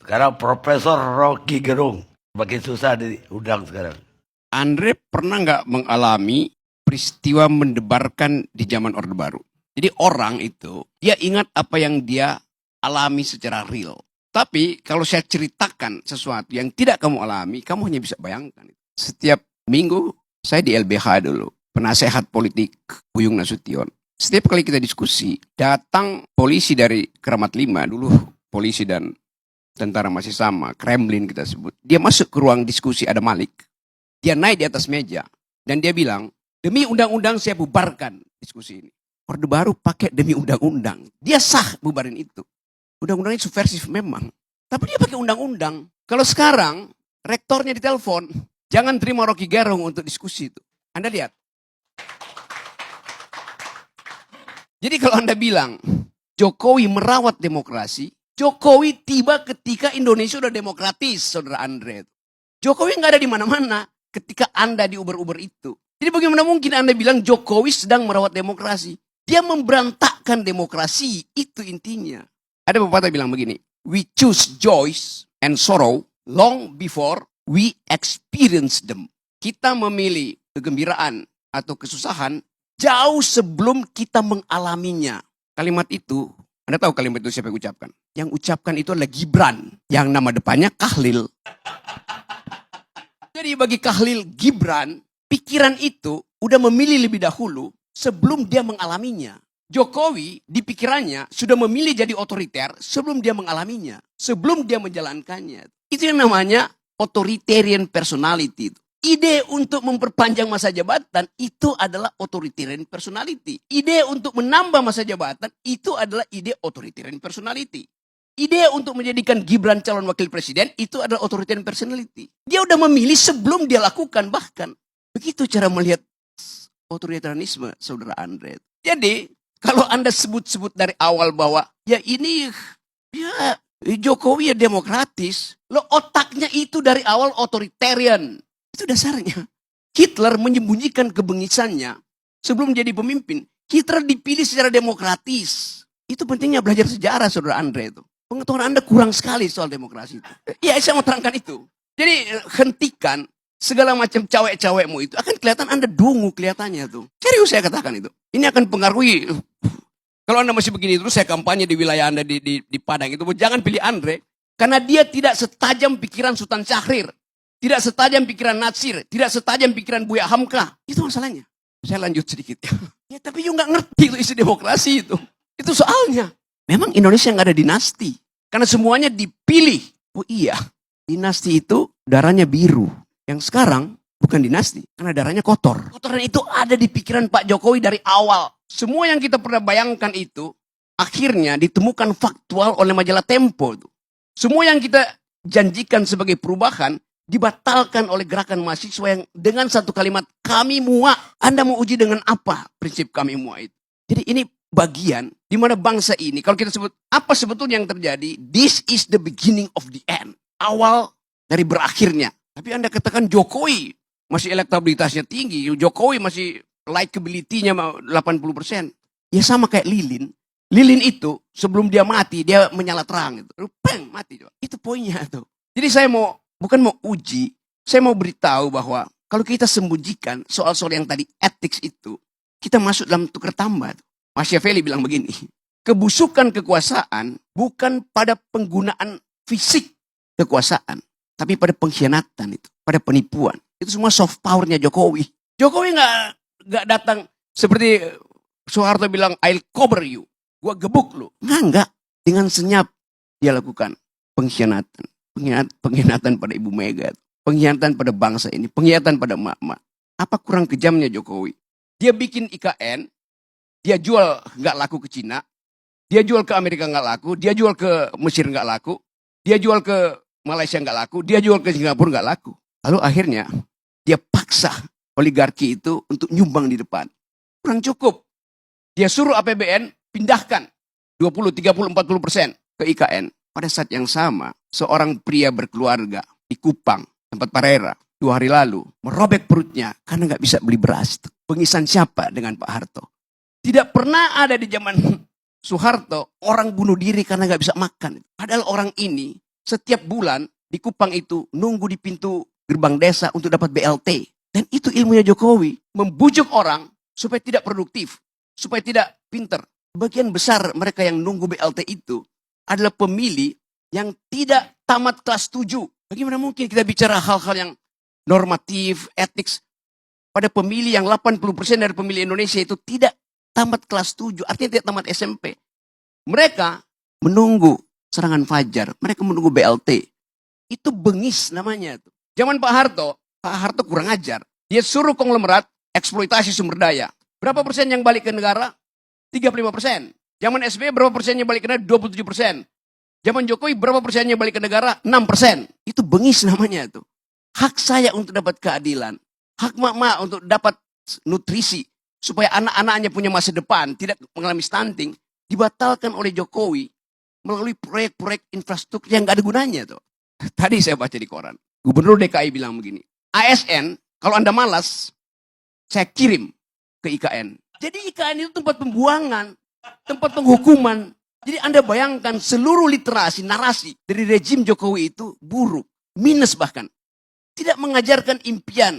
Sekarang Profesor Rocky Gerung. Makin susah diundang sekarang. Andre pernah nggak mengalami peristiwa mendebarkan di zaman Orde Baru? Jadi orang itu, dia ingat apa yang dia alami secara real. Tapi kalau saya ceritakan sesuatu yang tidak kamu alami, kamu hanya bisa bayangkan. Setiap minggu, saya di LBH dulu, penasehat politik Buyung Nasution. Setiap kali kita diskusi, datang polisi dari Kramat 5, dulu polisi dan tentara masih sama, Kremlin kita sebut. Dia masuk ke ruang diskusi, ada Malik. Dia naik di atas meja, dan dia bilang, demi undang-undang saya bubarkan diskusi ini. Orde Baru pakai demi undang-undang. Dia sah bubarin itu. Undang-undangnya subversif memang. Tapi dia pakai undang-undang. Kalau sekarang, rektornya ditelepon, jangan terima Rocky Gerung untuk diskusi itu. Anda lihat. Jadi kalau Anda bilang, Jokowi merawat demokrasi, Jokowi tiba ketika Indonesia udah demokratis, Saudara Andre. Jokowi nggak ada di mana-mana ketika Anda di Uber-Uber itu. Jadi bagaimana mungkin Anda bilang Jokowi sedang merawat demokrasi? Dia memberantakkan demokrasi, itu intinya. Ada pepatah bilang begini, we choose joy and sorrow long before we experience them. Kita memilih kegembiraan atau kesusahan jauh sebelum kita mengalaminya. Kalimat itu, Anda tahu kalimat itu siapa yang ucapkan? Yang ucapkan itu adalah Gibran, yang nama depannya Kahlil. Jadi bagi Kahlil Gibran, pikiran itu udah memilih lebih dahulu sebelum dia mengalaminya. Jokowi di pikirannya sudah memilih jadi otoriter sebelum dia mengalaminya. Sebelum dia menjalankannya. Itu yang namanya authoritarian personality. Ide untuk memperpanjang masa jabatan itu adalah authoritarian personality. Ide untuk menambah masa jabatan itu adalah ide authoritarian personality. Ide untuk menjadikan Gibran calon wakil presiden itu adalah authoritarian personality. Dia udah memilih sebelum dia lakukan bahkan. Begitu cara melihat otoritarianisme, Saudara Andre. Jadi kalau Anda sebut-sebut dari awal bahwa ya ini ya Jokowi ya demokratis. Lo otaknya itu dari awal otoritarian. Itu dasarnya. Hitler menyembunyikan kebengisannya sebelum jadi pemimpin. Hitler dipilih secara demokratis. Itu pentingnya belajar sejarah, Saudara Andre itu. Pengetahuan Anda kurang sekali soal demokrasi itu. Ya, saya mau terangkan itu. Jadi hentikan segala macam cawek-cawekmu itu. Akan kelihatan Anda dungu kelihatannya tuh. Serius saya katakan itu. Ini akan pengaruhi. Kalau Anda masih begini terus saya kampanye di wilayah Anda di Padang itu. Jangan pilih Andre. Karena dia tidak setajam pikiran Sultan Syahrir. Tidak setajam pikiran Natsir. Tidak setajam pikiran Buya Hamka. Itu masalahnya. Saya lanjut sedikit. Ya tapi you nggak ngerti itu isi demokrasi itu. Itu soalnya. Memang Indonesia nggak ada dinasti. Karena semuanya dipilih. Oh iya. Dinasti itu darahnya biru. Yang sekarang bukan dinasti. Karena darahnya kotor. Kotoran itu ada di pikiran Pak Jokowi dari awal. Semua yang kita pernah bayangkan itu. Akhirnya ditemukan faktual oleh majalah Tempo. Semua yang kita janjikan sebagai perubahan. Dibatalkan oleh gerakan mahasiswa yang dengan satu kalimat. Kami muak. Anda mau uji dengan apa prinsip kami muak itu? Jadi ini bagian di mana bangsa ini. Kalau kita sebut apa sebetulnya yang terjadi. This is the beginning of the end. Awal dari berakhirnya. Tapi Anda katakan Jokowi masih elektabilitasnya tinggi. Jokowi masih likability-nya 80%. Ya sama kayak Lilin. Lilin itu sebelum dia mati, dia menyala terang. Peng, mati. Itu poinnya tuh. Jadi saya bukan mau uji. Saya mau beritahu bahwa kalau kita sembunyikan soal-soal yang tadi ethics itu. Kita masuk dalam tukar tambah. Machiavelli bilang begini. Kebusukan kekuasaan bukan pada penggunaan fisik kekuasaan. Tapi pada pengkhianatan itu. Pada penipuan. Itu semua soft powernya Jokowi. Jokowi nggak datang seperti Soeharto bilang, I'll cover you. Gua gebuk lu. Enggak. Dengan senyap dia lakukan pengkhianatan. Pengkhianatan pada Ibu Mega. Pengkhianatan pada bangsa ini. Pengkhianatan pada emak-emak. Apa kurang kejamnya Jokowi? Dia bikin IKN. Dia jual nggak laku ke Cina. Dia jual ke Amerika nggak laku. Dia jual ke Mesir nggak laku. Dia jual ke Malaysia nggak laku, dia jual ke Singapura nggak laku. Lalu akhirnya dia paksa oligarki itu untuk nyumbang di depan. Kurang cukup. Dia suruh APBN pindahkan 20, 30, 40% ke IKN. Pada saat yang sama, seorang pria berkeluarga di Kupang, tempat Parera, 2 hari lalu, merobek perutnya karena nggak bisa beli beras. Pengisan siapa dengan Pak Harto? Tidak pernah ada di zaman Soeharto orang bunuh diri karena nggak bisa makan. Padahal orang ini setiap bulan di Kupang itu nunggu di pintu gerbang desa untuk dapat BLT. Dan itu ilmunya Jokowi. Membujuk orang supaya tidak produktif, supaya tidak pinter. Bagian besar mereka yang nunggu BLT itu adalah pemilih yang tidak tamat kelas 7. Bagaimana mungkin kita bicara hal-hal yang normatif, etik, pada pemilih yang 80% dari pemilih Indonesia itu tidak tamat kelas 7, artinya tidak tamat SMP. Mereka menunggu serangan fajar, mereka menunggu BLT. Itu bengis namanya. Zaman Pak Harto kurang ajar. Dia suruh konglomerat eksploitasi sumber daya. Berapa persen yang balik ke negara? 35%. Zaman SBY berapa persennya balik ke negara? 27%. Zaman Jokowi berapa persennya balik ke negara? 6%. Itu bengis namanya itu. Hak saya untuk dapat keadilan. Hak mak-mak untuk dapat nutrisi. Supaya anak-anaknya punya masa depan, tidak mengalami stunting. Dibatalkan oleh Jokowi melalui proyek-proyek infrastruktur yang gak ada gunanya tuh. Tadi saya baca di koran. Gubernur DKI bilang begini. ASN, kalau Anda malas, saya kirim ke IKN. Jadi IKN itu tempat pembuangan, tempat penghukuman. Jadi Anda bayangkan seluruh literasi, narasi dari rejim Jokowi itu buruk. Minus bahkan. Tidak mengajarkan impian.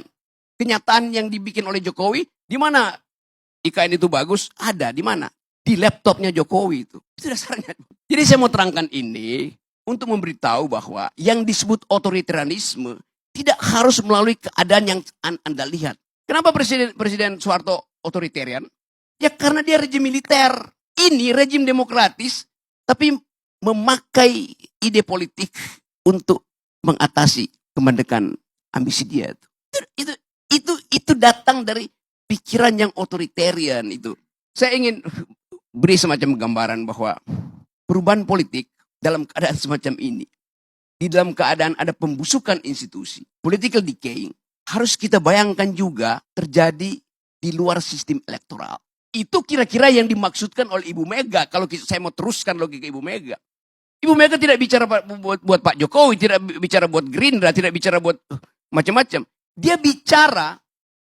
Kenyataan yang dibikin oleh Jokowi. Di mana IKN itu bagus? Ada. Di mana? Di laptopnya Jokowi itu. Itu dasarnya. Jadi saya mau terangkan ini untuk memberitahu bahwa yang disebut otoritarianisme tidak harus melalui keadaan yang Anda lihat. Kenapa Presiden Soeharto otoritarian? Ya karena dia rejim militer. Ini rejim demokratis, tapi memakai ide politik untuk mengatasi kemandekan ambisi dia. Itu datang dari pikiran yang otoritarian itu. Saya ingin beri semacam gambaran bahwa perubahan politik dalam keadaan semacam ini, di dalam keadaan ada pembusukan institusi, political decaying, harus kita bayangkan juga terjadi di luar sistem elektoral. Itu kira-kira yang dimaksudkan oleh Ibu Mega. Kalau saya mau teruskan logika Ibu Mega. Ibu Mega tidak bicara buat Pak Jokowi, tidak bicara buat Gerindra, tidak bicara buat macam-macam. Dia bicara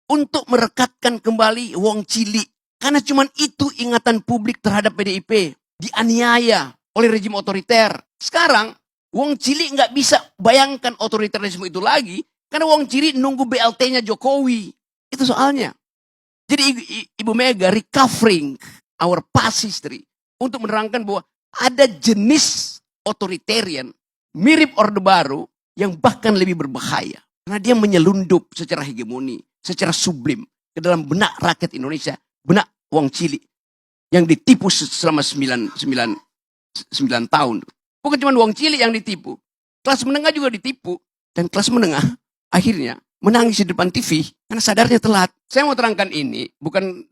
untuk merekatkan kembali Wong Cilik. Karena cuma itu ingatan publik terhadap PDIP. Dianiaya oleh rejim otoriter. Sekarang, Wong Cilik nggak bisa bayangkan otoritarisme itu lagi. Karena Wong Cilik nunggu BLT-nya Jokowi. Itu soalnya. Jadi Ibu Mega recovering our past history. Untuk menerangkan bahwa ada jenis otoritarian mirip Orde Baru yang bahkan lebih berbahaya. Karena dia menyelundup secara hegemoni, secara sublim ke dalam benak rakyat Indonesia. Benak Wong Cilik yang ditipu selama 9 tahun. Bukan cuma Wong Cilik yang ditipu. Kelas menengah juga ditipu. Dan kelas menengah akhirnya menangis di depan TV karena sadarnya telat. Saya mau terangkan ini bukan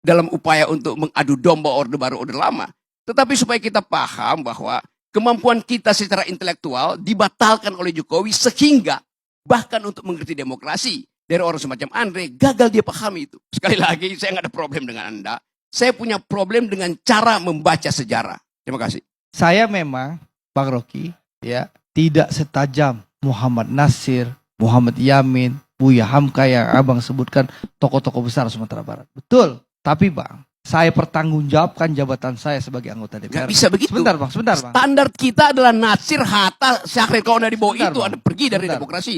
dalam upaya untuk mengadu domba Orde Baru, Orde Lama. Tetapi supaya kita paham bahwa kemampuan kita secara intelektual dibatalkan oleh Jokowi sehingga bahkan untuk mengerti demokrasi dari orang semacam Andre gagal dia pahami itu. Sekali lagi saya nggak ada problem dengan Anda. Saya punya problem dengan cara membaca sejarah. Terima kasih. Saya memang Bang Rocky ya tidak setajam Muhammad Nasir, Muhammad Yamin, Buya Hamka yang abang sebutkan tokoh-tokoh besar Sumatera Barat. Betul. Tapi bang, saya pertanggungjawabkan jabatan saya sebagai anggota DPR. Gak bisa begitu. Sebentar bang. Standar kita adalah Nasir, Hatta, Syahrir. Kalau dari bawah itu ada pergi dari demokrasi.